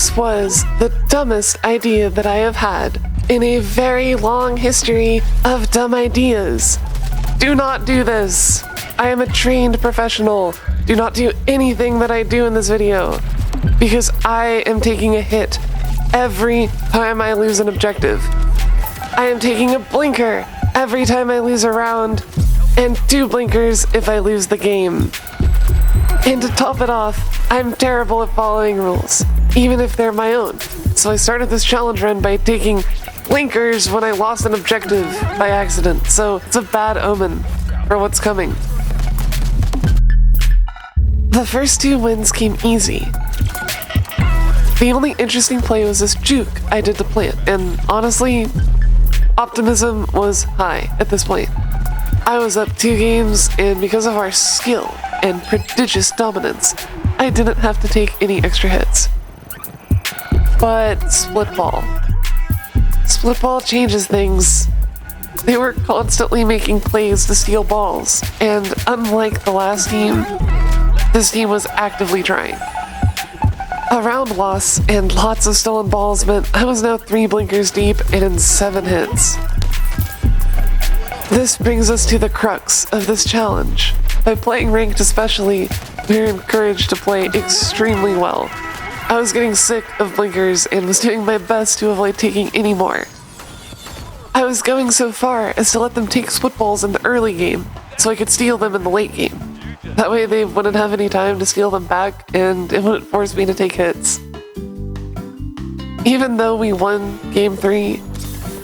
This was the dumbest idea that I have had in a very long history of dumb ideas. Do not do this. I am a trained professional. Do not do anything that I do in this video, because I am taking a hit every time I lose an objective. I am taking a blinker every time I lose a round, and 2 blinkers if I lose the game. And to top it off, I'm terrible at following rules, even if they're my own. So I started this challenge run by taking blinkers when I lost an objective by accident, so it's a bad omen for what's coming. The first 2 wins came easy. The only interesting play was this juke I did to plant, and honestly, optimism was high at this point. I was up 2 games, and because of our skill and prodigious dominance, I didn't have to take any extra hits. But split ball. Split ball changes things. They were constantly making plays to steal balls, and unlike the last team, this team was actively trying. A round loss and lots of stolen balls meant I was now 3 blinkers deep and in 7 hits. This brings us to the crux of this challenge. By playing ranked especially, we were encouraged to play extremely well. I was getting sick of blinkers and was doing my best to avoid taking any more. I was going so far as to let them take split balls in the early game, so I could steal them in the late game. That way they wouldn't have any time to steal them back, and it wouldn't force me to take hits. Even though we won Game 3,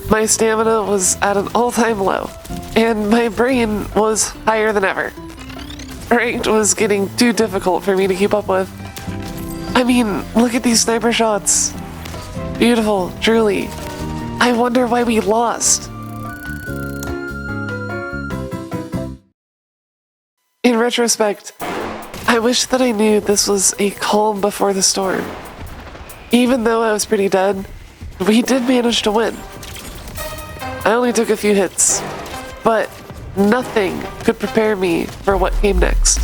my stamina was at an all-time low, and my brain was higher than ever. Ranked was getting too difficult for me to keep up with. I mean, look at these sniper shots. Beautiful, truly. I wonder why we lost. In retrospect, I wish that I knew this was a calm before the storm. Even though I was pretty dead, we did manage to win. I only took a few hits, but nothing could prepare me for what came next.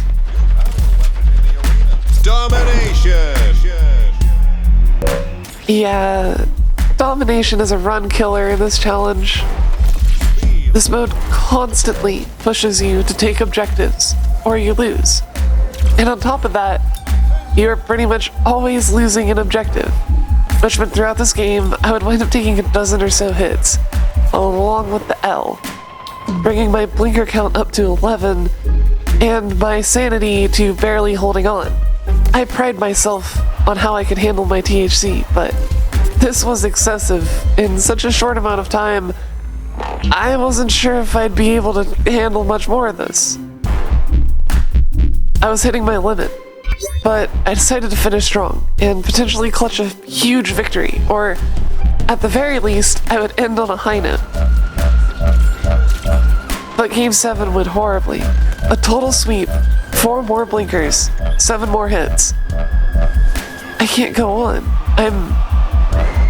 Domination! Yeah, domination is a run killer in this challenge. This mode constantly pushes you to take objectives, or you lose. And on top of that, you're pretty much always losing an objective, which meant throughout this game, I would wind up taking a dozen or so hits, along with the L, bringing my blinker count up to 11, and my sanity to barely holding on. I pride myself on how I could handle my THC, but this was excessive in such a short amount of time. I wasn't sure if I'd be able to handle much more of this. I was hitting my limit, but I decided to finish strong and potentially clutch a huge victory, or at the very least, I would end on a high note. But Game 7 went horribly. A total sweep, 4 more blinkers, 7 more hits. I can't go on. I'm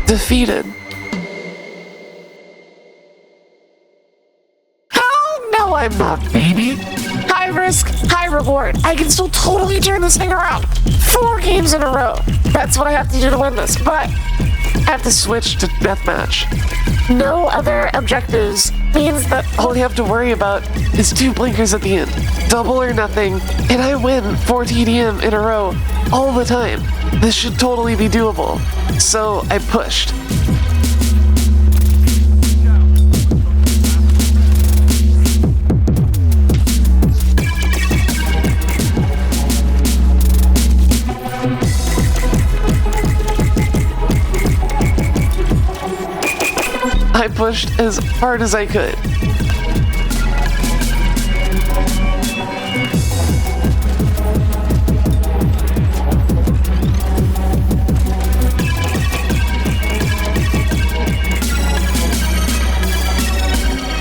defeated. Oh, no, I'm not, baby. High risk, high reward. I can still totally turn this thing around. 4 games in a row. That's what I have to do to win this, but I have to switch to deathmatch. No other objectives means that all you have to worry about is 2 blinkers at the end. Double or nothing, and I win 4 TDM in a row all the time. This should totally be doable. So I pushed. I pushed as hard as I could.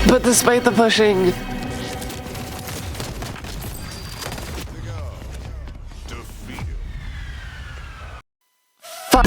But despite the pushing, fuck.